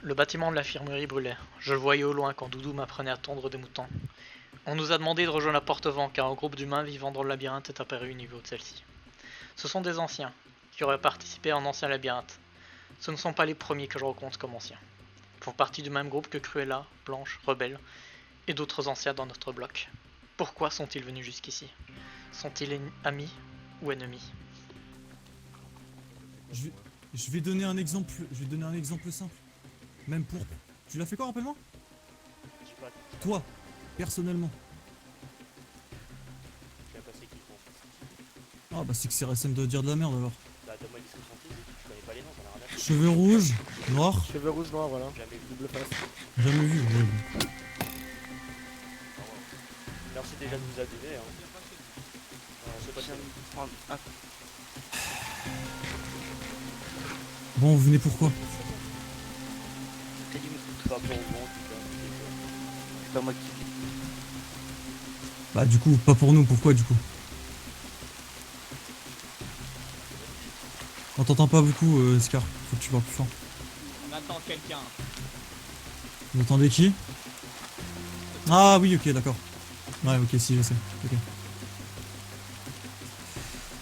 Le bâtiment de l'infirmerie brûlait. Je le voyais au loin quand Doudou m'apprenait à tondre des moutons. On nous a demandé de rejoindre la porte-vent car un groupe d'humains vivant dans le labyrinthe est apparu au niveau de celle-ci. Ce sont des anciens, qui auraient participé à un ancien labyrinthe. Ce ne sont pas les premiers que je rencontre comme anciens. Ils font partie du même groupe que Cruella, Blanche, Rebelle et d'autres anciens dans notre bloc. Pourquoi sont-ils venus jusqu'ici? Sont-ils amis ou ennemis? Je vais donner un exemple. Simple. Même pour. Tu l'as fait quoi, rappelle-moi? Toi, personnellement. Je sais pas c'est qui font. Ah bah c'est que CRSM doit dire de la merde alors. Bah donne-moi une description physique, je connais pas les noms, j'en ai rien à foutre. Cheveux rouges, noirs. Cheveux rouges noirs, voilà. Jamais vu. Double face. Jamais vu. Ouais. Merci déjà de nous aviser. Hein. C'est pas ça. Bon, vous venez pourquoi? Pas pour moi, en tout cas. C'est pas moi qui. Bah du coup, pas pour nous, pourquoi du coup? On t'entend pas beaucoup, Scar. Faut que tu parles plus fort. On attend quelqu'un. Vous entendez qui? Ah oui, ok, d'accord. Ouais, ok, si, je sais. Ok.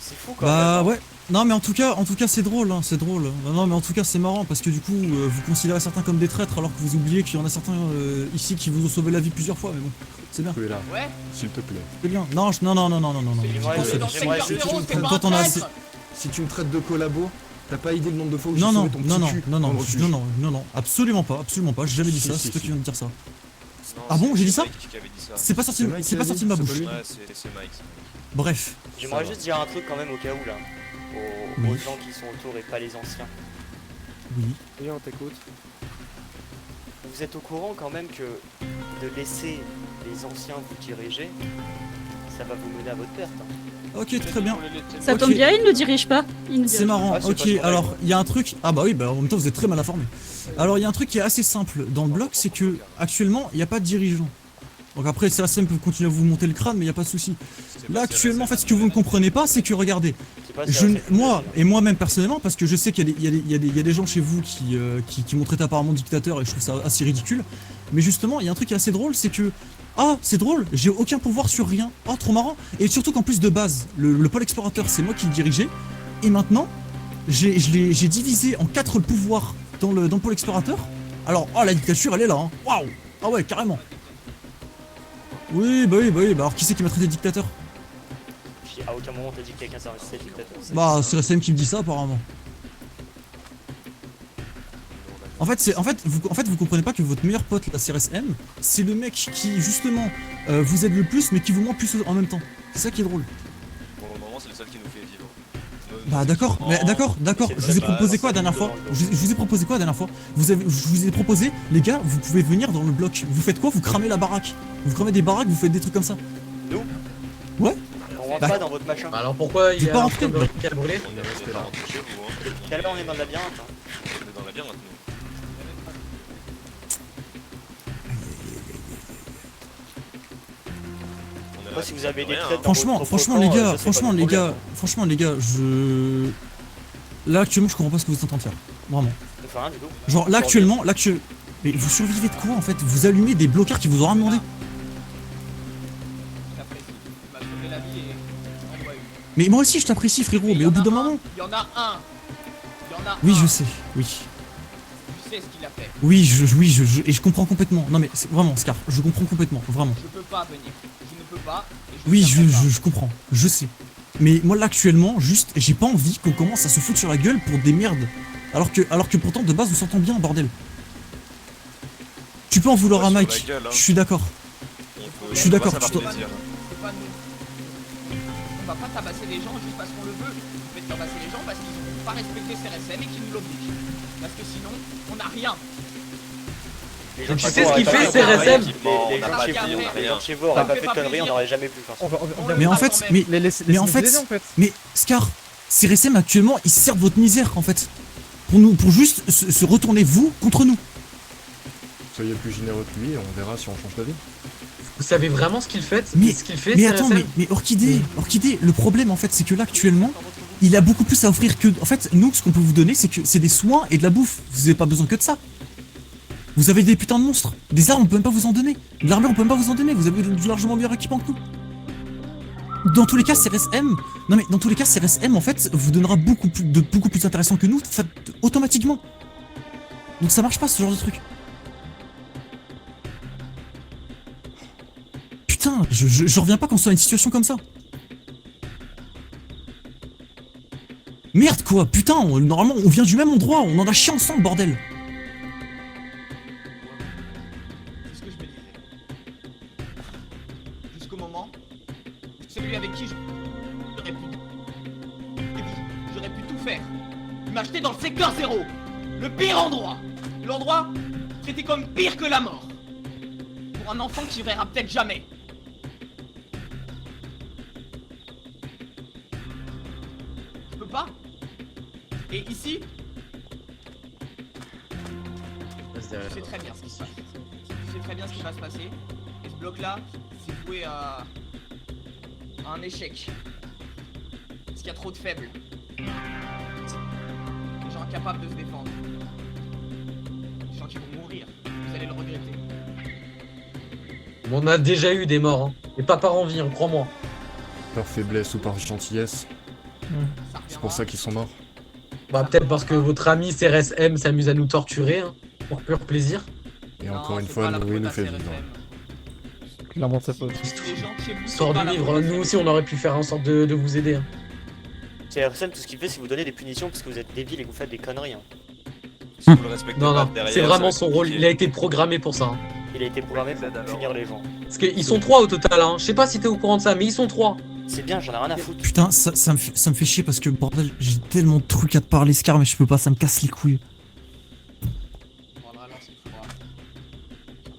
C'est fou quand Bah même. ouais. Non mais en tout cas c'est drôle, hein, c'est drôle. Non mais en tout cas c'est marrant parce que du coup vous considérez certains comme des traîtres alors que vous oubliez qu'il y en a certains ici qui vous ont sauvé la vie plusieurs fois, mais bon, c'est bien. Tu es là, Ouais. s'il te plaît. C'est bien. Non, non. J'aimerais- Je pense que- j'aimerais- si tu me traites- Toi, t'en as assez. Si tu me traites de collabo, t'as pas idée le nombre de fois où j'ai sauvé ton petit cul dans le refuge. Non, absolument pas, j'ai jamais dit Si, ça, si, c'est toi si. qui viens de dire ça. Non, Ah bon, j'ai dit ça? Mike qui avait dit ça. C'est pas sorti, C'est Mike c'est qui pas l'a sorti dit, de ma c'est bouche. pas lui. Ouais, c'est Mike. Bref. J'aimerais Ça juste dire un truc quand même au cas où là. Aux Oui. gens qui sont autour et pas les anciens. Oui. Oui, on t'écoute. Vous êtes au courant quand même que de laisser les anciens vous diriger, ça va vous mener à votre perte. Hein. Ok, très bien. Ça Ok. tombe bien, il ne dirige pas. Il nous C'est dirige. marrant, Ah, c'est ok, pas ce qu'on a alors il y a un truc. Ah bah oui, bah en même temps vous êtes très mal informé. Alors il y a un truc qui est assez simple dans le bloc, c'est que actuellement il n'y a pas de dirigeant. Donc après CRSM peut continuer à vous monter le crâne, mais il n'y a pas de souci. Là actuellement en fait ce que vous ne comprenez pas, c'est que regardez, C'est pas moi et moi-même personnellement, parce que je sais qu'il y a des gens chez vous qui m'ont traité apparemment de dictateur et je trouve ça assez ridicule. Mais justement il y a un truc qui est assez drôle, c'est que ah, c'est drôle, j'ai aucun pouvoir sur rien. Oh, trop marrant. Et surtout qu'en plus de base, le pôle explorateur, c'est moi qui le dirigeais. Et maintenant, j'ai divisé en 4 le pouvoir dans le pôle explorateur. Alors, oh, la dictature, elle est là. Hein. Waouh. Ah ouais, carrément. Oui. Bah alors, qui c'est qui m'a traité de dictateur? Puis à aucun moment t'as dit que quelqu'un c'est dictateur. Bah, c'est la CM qui me dit ça, apparemment. En fait, vous comprenez pas que votre meilleur pote, la CRSM, c'est le mec qui, justement, vous aide le plus, mais qui vous ment plus en même temps. C'est ça qui est drôle. Pour le moment, c'est le seul qui nous fait vivre. Bah d'accord, mais d'accord. Je vous ai proposé quoi la dernière fois? Je vous ai proposé quoi la dernière fois? Je vous ai proposé, les gars, vous pouvez venir dans le bloc. Vous faites quoi? Vous cramez la baraque. Vous cramez des baraques, vous faites des trucs comme ça. Nous Ouais. On rentre Bah. pas dans votre machin. Alors pourquoi il J'ai y pas a un rentré. bloc qui a brûlé? On est resté là. Chez vous, hein. Tout à l'heure on est dans le labyrinthe. Hein. On est dans la bière maintenant. On est Moi là, si ça vous avez fait des rien, traits hein. dans Franchement, votre franchement camp, les gars, ça, c'est pas notre franchement les gars, je... Là actuellement je comprends pas ce que vous êtes en train de faire. Vraiment. On fait rien du tout. Genre là actuellement, mais vous survivez de quoi en fait? Vous allumez des blocards qui vous ont rien demandé. J'apprécie. Tu m'as sauvé la vie et envoie une. Mais moi aussi je t'apprécie frérot, mais au bout d'un moment... Il y en a un. Il y en a Oui un. je sais, oui. Tu sais ce qu'il a fait. Oui, et je comprends complètement. Non mais c'est vraiment Scar, je comprends complètement, vraiment. Je peux pas venir. Je ne peux pas. Et Oui, viendrai pas. je comprends, je sais. Mais moi là actuellement, juste, j'ai pas envie qu'on commence à se foutre sur la gueule pour des merdes. Alors que pourtant de base on s'entend bien, bordel. Tu peux en vouloir à Sur la Mike, gueule, hein. je suis d'accord. On peut- Je suis d'accord, on va tu savoir te- plaisir. C'est pas nous. On va pas tabasser les gens juste parce qu'on le veut. On fait tabasser les gens parce qu'ils n'ont pas respecté CRSM et qu'ils nous l'obligent. Parce que sinon, on n'a rien. Les gens Tu de sais chez ce vous qu'il auraient fait, pas fait de CRSM? conneries. Les gens de chez vous, les gens de chez vous auraient Ça pas fait fait de pas conneries, on plaisir. n'aurait jamais pu faire ça. Mais en fait, mais en fait, mais Scar, CRSM actuellement, ils servent votre misère en fait. Pour juste se retourner vous contre nous. Soyez plus généreux que lui et on verra si on change d'avis. Vous savez vraiment ce qu'il fait? Mais- Ce qu'il fait, Mais c'est attends, RSM? mais Orchidée, le problème en fait, c'est que là actuellement, il a beaucoup plus à offrir que. En fait, nous, ce qu'on peut vous donner, c'est des soins et de la bouffe. Vous avez pas besoin que de ça. Vous avez des putains de monstres. Des armes, on peut même pas vous en donner. De l'armure, on peut même pas vous en donner. Vous avez du largement meilleur équipement que nous. Dans tous les cas, CRSM... Non mais dans tous les cas, CRSM, en fait, vous donnera beaucoup plus intéressant que nous, automatiquement. Donc ça marche pas, ce genre de truc. Putain, je reviens pas qu'on soit dans une situation comme ça. Merde quoi, putain, normalement on vient du même endroit, on en a chié ensemble, bordel. C'est ce que je me disais. Jusqu'au moment, celui avec qui j'aurais pu tout faire. Il m'a acheté dans le secteur 0, le pire endroit. L'endroit traité comme pire que la mort. Pour un enfant qui verra peut-être jamais. Je peux pas. Et ici, je sais très bien ce qui se passe. Je sais très bien ce qui va se passer. Et ce bloc-là, c'est voué à un échec. Parce qu'il y a trop de faibles. Des gens incapables de se défendre. Des gens qui vont mourir. Vous allez le regretter. On a déjà eu des morts, hein. Et pas par envie, hein, crois-moi. Par faiblesse ou par gentillesse. Ça C'est pour ça qu'ils sont morts. Bah peut-être parce que votre ami CRSM s'amuse à nous torturer, hein, pour pur plaisir. Et encore une fois, Noé nous fait vivre. Clairement sa faute. Histoire de vivre, nous aussi on aurait pu faire en sorte de vous aider. Hein. CRSM, tout ce qu'il fait, c'est vous donner des punitions parce que vous êtes débiles et que vous faites des conneries. Hein. Si vous le respectez Non, pas non, derrière, c'est ça vraiment va son être rôle, compliqué. il a été programmé pour ça. Hein. Il a été programmé pour punir les gens. Parce qu'ils sont 3 au total, hein. Je sais pas si t'es au courant de ça, mais ils sont 3. C'est bien, j'en ai rien à foutre. Putain, ça me fait chier parce que bordel, j'ai tellement de trucs à te parler, Scar, mais je peux pas, ça me casse les couilles. On prendra l'heure s'il faudra.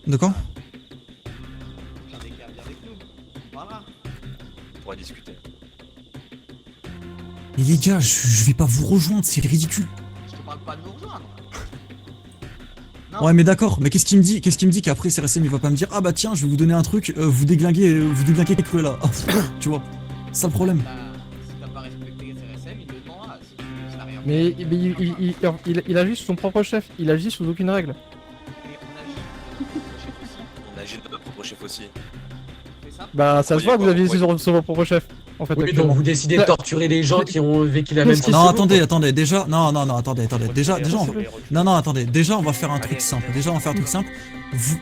De quoi? Viens avec nous. Voilà. On pourra discuter. Mais les gars, je vais pas vous rejoindre, c'est ridicule. Je te parle pas de nous rejoindre. Ouais mais d'accord, mais qu'est-ce qu'il me dit qu'après CRSM il va pas me dire ah bah tiens je vais vous donner un truc, vous déglinguez Cruella. Ah, tu vois, c'est ça le problème. Bah, si t'as pas respecté CRSM, il te le demandera. Si tu n'as rien fait. Mais il agit sous son propre chef, il agit sous aucune règle. Et on agit de notre propre chef aussi. On agit de notre propre chef aussi. Fais ça. Bah ça se voit que vous aviez sur votre propre chef, en fait. Oui, donc actuellement. vous décidez de torturer des gens qui ont vécu la même Qu'est-ce qui chose. Non c'est attendez, déjà, non, attendez, déjà on va... Non, attendez, déjà on va faire un truc simple, Vous...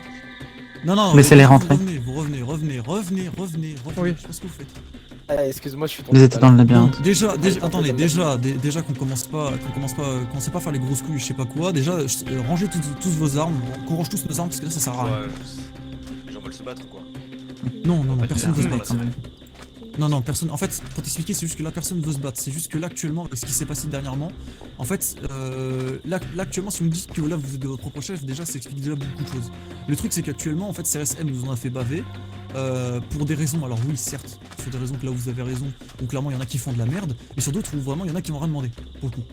Non, Laissez-les rentrer. Vous revenez, Oui. je sais pas ce que vous faites. Ah, excuse-moi, je suis tombé. Vous étiez dans le labyrinthe. Déjà, attendez, déjà qu'on commence pas à faire les grosses couilles, je sais pas quoi, déjà, rangez tous vos armes, qu'on range tous nos armes parce que là ça sert à rien. Ouais, les gens veulent se battre quoi. Non, personne veut se battre. quand même. Non, personne. En fait, pour t'expliquer, c'est juste que là, personne veut se battre. C'est juste que là, actuellement, avec ce qui s'est passé dernièrement, en fait, là, actuellement, si vous me dites que là, vous êtes de votre propre chef, déjà, ça explique déjà beaucoup de choses. Le truc, c'est qu'actuellement, en fait, CRSM nous en a fait baver. Pour des raisons, alors oui, certes, sur des raisons que là, vous avez raison, où clairement, il y en a qui font de la merde, mais sur d'autres où vraiment, il y en a qui n'ont rien demandé, pour le coup.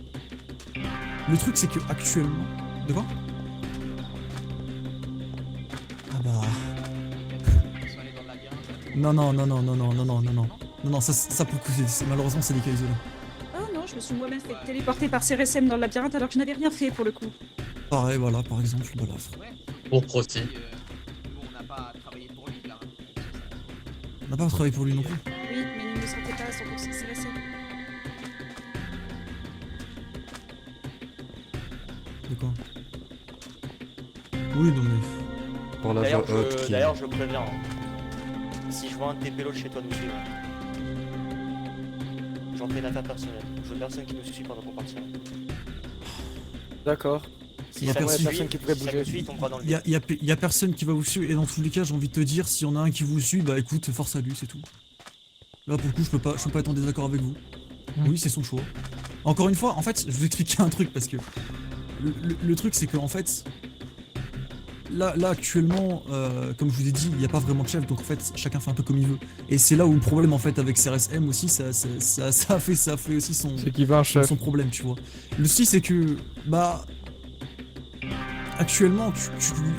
Le truc, c'est que actuellement. De quoi? Ah bah. Non, ça pour le coup, malheureusement, c'est des cas isolés. Oh non, je me suis moi-même fait téléporter par CRSM dans le labyrinthe alors que je n'avais rien fait pour le coup. Pareil, voilà, par exemple, voilà. Pour aussi. Nous, on n'a pas travaillé pour lui là. On n'a pas travaillé pour lui non plus. Oui, mais il ne me sentait pas à 100% CRSM. De quoi? Oui, non mais. Par la D'ailleurs, voix haute qui... d'ailleurs, je préviens. Hein. Si je vois un de tes pélos chez toi nous suivre, j'en fais une affaire personnelle. Je veux personne qui nous suit pendant qu'on partira. D'accord. Si Y a ça nous personne suit, qui pourrait si ça bouger. nous suit, il tombera dans le Y vide. a personne qui va vous suivre, et dans tous les cas, j'ai envie de te dire, s'il y en a un qui vous suit, bah écoute, force à lui, c'est tout. Là, pour le coup, je peux pas être en désaccord avec vous. Oui, c'est son choix. Encore une fois, en fait, je vais vous expliquer un truc, parce que le truc, c'est que en fait, là actuellement, comme je vous ai dit, il n'y a pas vraiment de chef, donc en fait, chacun fait un peu comme il veut. Et c'est là où le problème, en fait, avec CRSM aussi, ça a fait aussi son... C'est qu'il veut un chef. son problème, tu vois. Le souci, c'est que, bah, actuellement,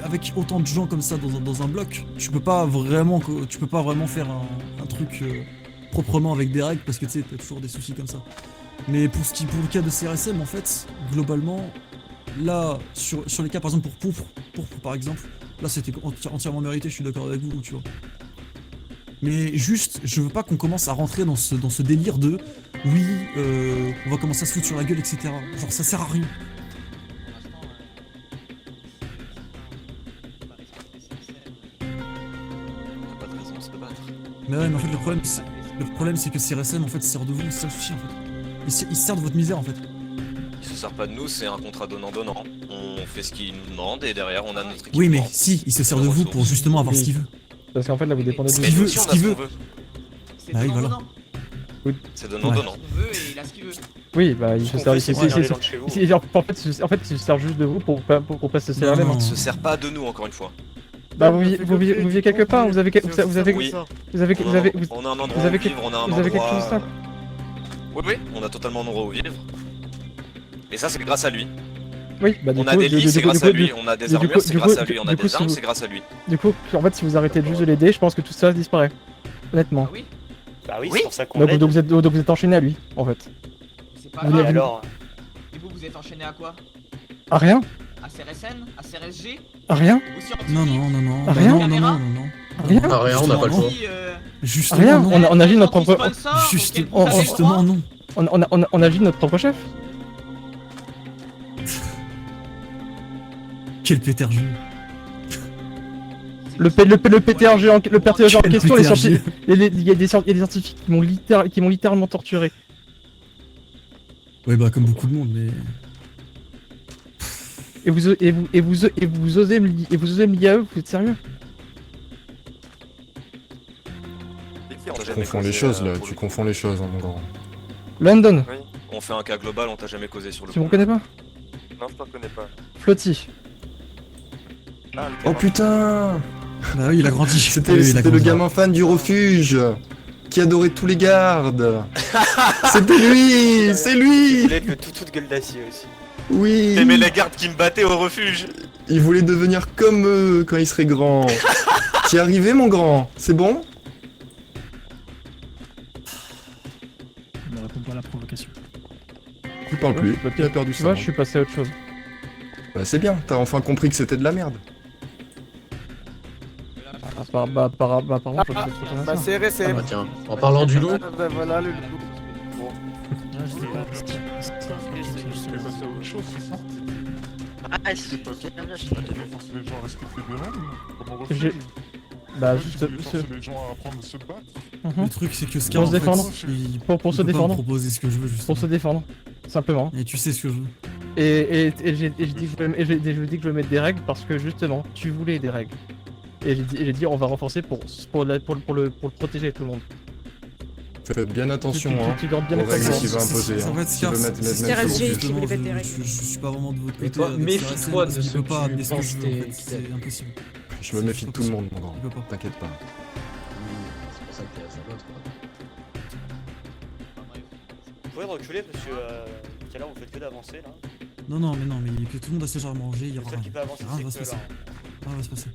avec autant de gens comme ça dans un bloc, tu peux pas vraiment faire un truc proprement avec des règles parce que tu sais, t'as toujours des soucis comme ça. Mais pour le cas de CRSM, en fait, globalement, là, sur les cas par exemple pour Pourpre par exemple, là c'était entièrement mérité, je suis d'accord avec vous, tu vois. Mais juste, je veux pas qu'on commence à rentrer dans ce délire de oui, on va commencer à se foutre sur la gueule, etc. Genre ça sert à rien. On n'a pas de raison de se battre. Mais ouais, mais en fait le problème c'est que CRSM en fait sert de vous, c'est ça le souci en fait. Il se sert de votre misère en fait. Il se sert pas de nous, c'est un contrat donnant-donnant. On fait ce qu'il nous demande et derrière on a notre équipe. Oui mais si, il se sert de vous pour justement avoir ce qu'il veut. Parce qu'en fait, là, vous dépendez de Ce qu'il veut, aussi, on ce a qu'il qu'on veut. C'est Bah oui, donnant, voilà. donnant. C'est donnant-donnant. Il veut et il a ce qu'il veut. Oui, bah, il se sert. en fait, Il se sert juste de vous pour passer ce CRM. Non. Il se sert pas de nous encore une fois. Bah, vous vivez quelque part, vous avez. Oui. Vous On a un endroit vous avez où vivre, on a un vous avez quelque endroit. chose ça. Oui, on a totalement un endroit où vivre. Et ça, c'est grâce à lui. Oui, bah, du On coup, a des lits, c'est grâce à lui. du- On a des du armures, coup- c'est du grâce coup- à lui. On a du coup, des si armes, vous- c'est grâce à lui. Du coup, en fait, si vous arrêtez juste de l'aider, je pense que tout ça disparaît. Honnêtement. Ah oui. Bah oui, Oui. c'est pour ça qu'on Donc, l'aide. vous êtes enchaîné à lui, en fait. C'est pas Vous Et grave. n'avez- alors, Et vous êtes enchaîné à quoi? À rien. À CRSN? À CRSG? À rien. Ou scientifique? Non. Bah Rien. non. Rien. Ah, rien, on n'a pas le choix. Si, Justement Rien, non. on agit notre propre. Sponsor, Juste- auquel vous avez justement droit. non. On agit notre propre chef. Quel pétergeux. Le PTRG en question, Quel les PTRG. scientifiques. Il y a des scientifiques qui m'ont littéralement torturé. Ouais bah comme beaucoup de monde mais... Et vous osez me lier à eux, vous êtes sérieux? Tu confonds les choses là, tu confonds les choses, hein, mon grand. London, On fait un cas global, on t'a jamais causé sur le tu me coup. connais pas? Non, je te reconnais pas. Flotty. Oh putain! Bah oui il a grandi. C'était Oui, il a c'était le grandi. gamin fan du refuge qui adorait tous les gardes. C'était lui! C'est il lui! voulait être le toutou de gueule d'acier aussi. Oui! T'aimais les gardes qui me battaient au refuge. Il voulait devenir comme eux quand il serait grand. T'y es arrivé mon grand? C'est bon? Ne réponds pas à la provocation. Tu parles plus, Bah, il a perdu Tu ça. vois, je suis passé à autre chose. Bah c'est bien, t'as enfin compris que c'était de la merde. Par contre, je vais Bah c'est RSM. Ah, tiens, en parlant du loup, Bah voilà le loup. J'ai- Bah, juste. Le truc c'est que Scar Pour se en fait, défendre. il Pour se peut pas me défendre. proposer ce que je veux Pour justement. se défendre. Simplement. Et tu sais ce que je veux. Et j'ai dit que je veux mettre des règles parce que justement, tu voulais des règles. Et j'ai dit on va renforcer pour le protéger tout le monde. Faites bien attention hein, Tu gardes bien aux les règles règles. qu'il va imposer. En Hein. fait, S'il Scar, veut mettre c'est mettre RSG sur- qui voulait mettre des règles. je suis pas vraiment de votre Mais côté. toi, avec méfie-toi CRSM, de parce qu'il ceux peut que pas tu amener ce que penses je veux, en fait, qui c'est t'aiment. impossible. Je me méfie de tout le monde mon grand. Il peut pas. T'inquiète pas. c'est pour ça que t'es à sa botte, quoi. Vous pouvez reculer parce que tout à l'heure vous faites que d'avancer là. Non, mais que tout le monde a ses jambes rangées, il y Le aura seul rien. qui peut avancer Rien va se c'est que passer. là. Rien va se passer.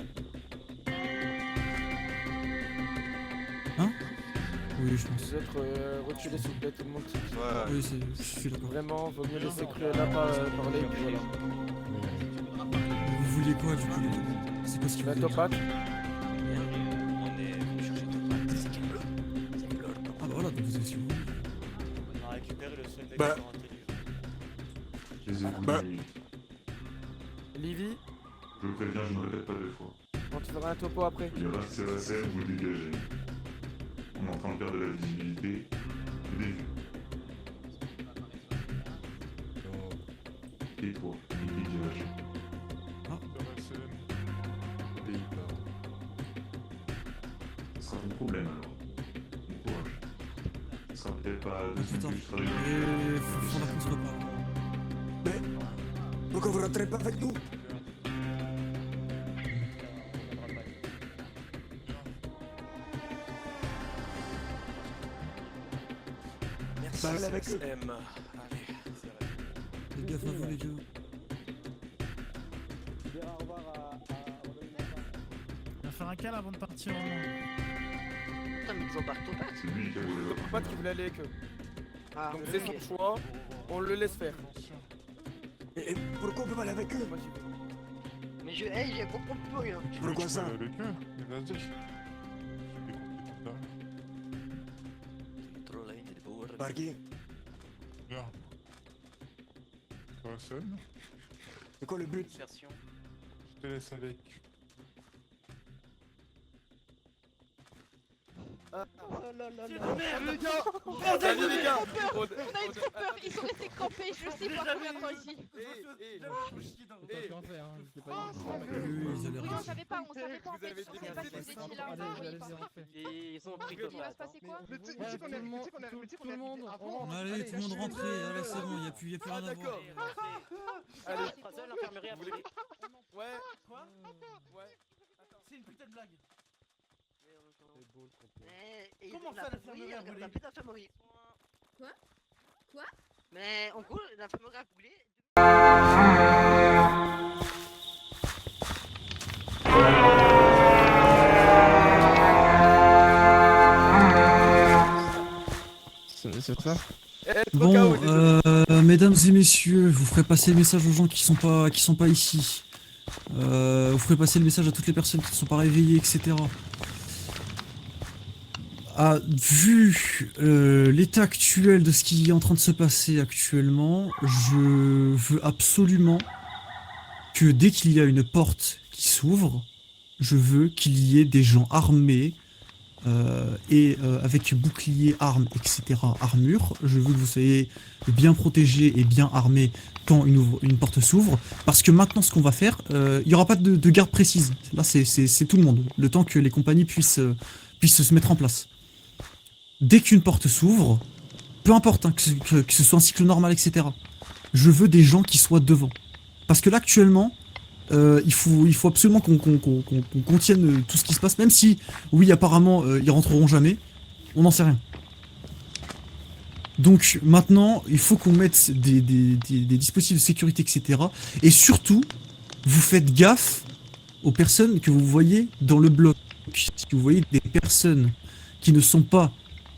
Hein? Oui, je pense. Vous êtes reculés s'il vous plaît tout le monde. Ouais. Oui, je suis d'accord. Vraiment, vaut mieux laisser que là parler puis voilà. Vous vouliez quoi du coup les deux? C'est quoi ce Tu que vas vous top voulez? pack. On est venu chercher ton pack. C'est quel bleu? Ah bah voilà, donc vous avez si vous voulez. On a récupéré le seul mec Bah. sur un téléphone. Bah, Livy, je vous préviens, je ne répète pas deux fois. on te fera un topo après. Il y aura CRSM, vous dégagez. On est en train de perdre de la visibilité. Des vues. Et toi, et qui dégage. Ce sera ton problème alors. Bon courage. Ce sera peut-être pas de suite Putain. que tu seras avec Et faut qu'on se prépare. Pourquoi vous rentrez pas avec nous? Merci. Parle avec eux. CSM. Allez, c'est vrai. Faites gaffe à vous les gars. On va faire un câlin avant de partir en moins. C'est lui qui a volé la Pas qui voulait aller avec eux. Donc c'est son choix, on le laisse faire. Et pourquoi on peut pas aller avec eux? Mais je comprends plus rien. Pourquoi ça? Avec eux, vas-y. Par qui? Bien. Toi seul? C'est quoi le but? Je te laisse avec. Oh là là là. Les gars. Salut les gars. On a eu trop peur, ils sont restés campés, je sais pas combien de temps ici. Oui, On savait pas en fait, on savait pas que vous étiez là. Ils ont pris Il va se passer quoi? Tout le monde, Allez, tout le monde rentrez, allez, c'est bon, y'a plus rien à voir. Allez. L'infirmerie a brûlé. Ouais. Quoi? Ouais. C'est une putain de blague. Comment ça, l'infirmerie a brûlé? L'infirmerie. Quoi? Quoi? Mais en gros, l'infirmerie a brûlé. C'est ça. Bon, mesdames et messieurs, vous ferez passer le message aux gens qui sont pas ici. Vous ferez passer le message à toutes les personnes qui ne sont pas réveillées, etc. Vu l'état actuel de ce qui est en train de se passer actuellement, je veux absolument que dès qu'il y a une porte qui s'ouvre, je veux qu'il y ait des gens armés et avec bouclier, armes, etc., armure. Je veux que vous soyez bien protégés et bien armés quand une porte s'ouvre, parce que maintenant ce qu'on va faire, il n'y aura pas de garde précise. Là c'est tout le monde, le temps que les compagnies puissent se mettre en place. Dès qu'une porte s'ouvre, peu importe hein, que ce soit un cycle normal, etc., je veux des gens qui soient devant. Parce que là actuellement, il faut absolument qu'on contienne tout ce qui se passe, même si, oui, apparemment, ils rentreront jamais, on n'en sait rien. Donc maintenant, il faut qu'on mette des dispositifs de sécurité, etc. Et surtout, vous faites gaffe aux personnes que vous voyez dans le bloc. Si vous voyez des personnes qui ne sont pas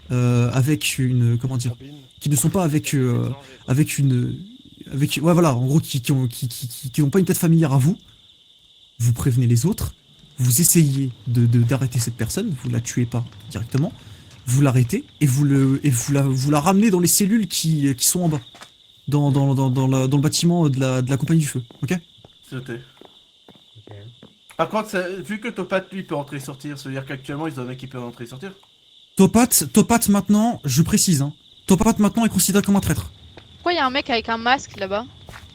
avec une, comment dire, qui ne sont pas avec ouais voilà, en gros qui n'ont pas une tête familière à vous, vous prévenez les autres, vous essayez d'arrêter cette personne, vous la tuez pas directement, vous l'arrêtez et vous la ramenez dans les cellules qui sont en bas, dans le bâtiment de la compagnie du feu, ok? C'est noté. Par contre, vu que Topat lui peut entrer et sortir, ça veut dire qu'actuellement ils ont un mec qui peut entrer et sortir? Topat maintenant, je précise, hein, Topat maintenant est considéré comme un traître. Pourquoi il y a un mec avec un masque là-bas?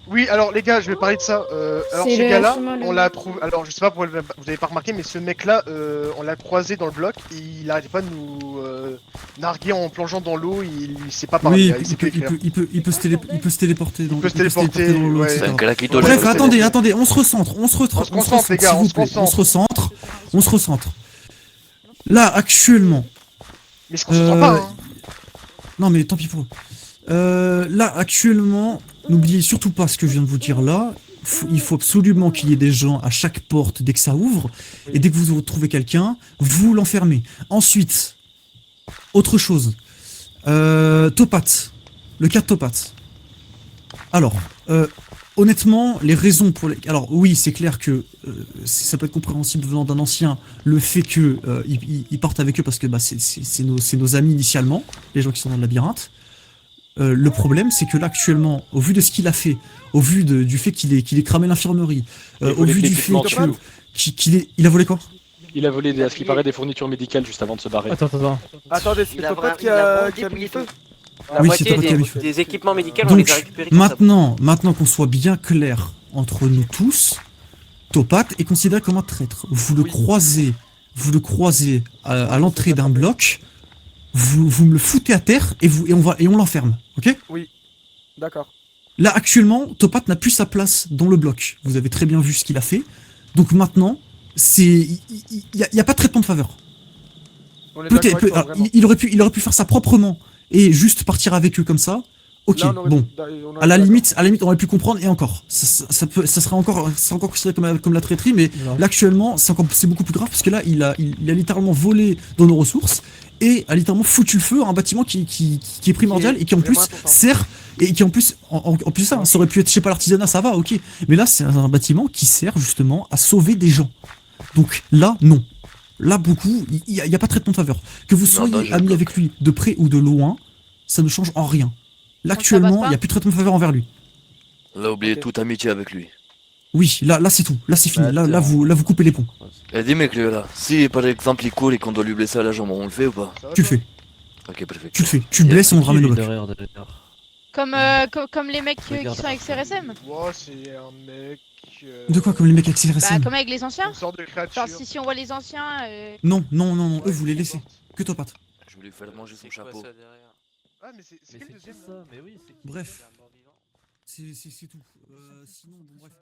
Oui, alors les gars, je vais parler de ça. Alors ce gars-là, on l'a trouvé. Alors je sais pas pourquoi vous avez pas remarqué, mais ce mec-là, on l'a croisé dans le bloc. Et il arrêtait pas de nous narguer en plongeant dans l'eau. Il sait pas parler. Oui, il peut se téléporter dans l'eau, ouais, etc. Bref, attendez, on se recentre, on se recentre, les gars, on se recentre. Là, actuellement. Mais je concentre pas. Hein. Non, mais tant pis pour eux. Là, actuellement, n'oubliez surtout pas ce que je viens de vous dire là. Il faut absolument qu'il y ait des gens à chaque porte dès que ça ouvre. Et dès que vous trouvez quelqu'un, vous l'enfermez. Ensuite, autre chose. Topat. Le cas de Topat. Alors, honnêtement, les raisons pour les... Alors oui, c'est clair que ça peut être compréhensible venant d'un ancien, le fait que ils partent avec eux parce que bah, c'est nos amis initialement, les gens qui sont dans le labyrinthe. Le problème, c'est que là, actuellement, au vu de ce qu'il a fait, au vu du fait qu'il ait cramé l'infirmerie, au vu du fait qu'il a volé quoi? Il a volé, à ce qui paraît, des fournitures médicales juste avant de se barrer. Attendez, c'est Topat qui a mis le feu? La moitié des équipements médicaux, on les a récupérés. Maintenant qu'on soit bien clair entre nous tous, Topat est considéré comme un traître. Vous le croisez à l'entrée d'un bloc, vous me le foutez à terre et on l'enferme, ok? Oui, d'accord. Là actuellement, Topat n'a plus sa place dans le bloc. Vous avez très bien vu ce qu'il a fait. Donc maintenant, il y a pas de traitement de faveur. Il aurait pu faire ça proprement et juste partir avec eux comme ça. Ok, bon. À la limite, on aurait pu comprendre et encore. Ça serait encore considéré comme la traîtrise, mais là actuellement, c'est beaucoup plus grave parce que là, il a littéralement volé dans nos ressources et a littéralement foutu le feu à un bâtiment qui est primordial et qui en plus sert et qui en plus ça aurait pu être je sais pas l'artisanat, ça va, ok, mais là c'est un bâtiment qui sert justement à sauver des gens. Donc là non, là beaucoup il y a pas de traitement de faveur, que vous soyez ami avec lui de près ou de loin, ça ne change en rien. Là actuellement il y a plus de traitement de faveur envers lui. Là oubliez toute amitié avec lui. Oui, là c'est tout, là c'est fini, là vous coupez les ponts. Et dis-moi que là, si par exemple il court et qu'on doit lui blesser à la jambe, on le fait ou pas? Tu le fais. Ok, parfait. Tu le fais, tu le blesses et on le ramène au bloc. Comme les mecs qui sont avec CRSM. Ouais, c'est un mec. De quoi, comme les mecs avec CRSM? Bah, comme avec les anciens. Une sorte de créature. Genre, si on voit les anciens. Non, eux vous les laissez. Que toi, Pat. Je voulais faire manger son chapeau. Ah, mais c'est quel deuxième là? Bref. C'est tout. Sinon, bon, bref.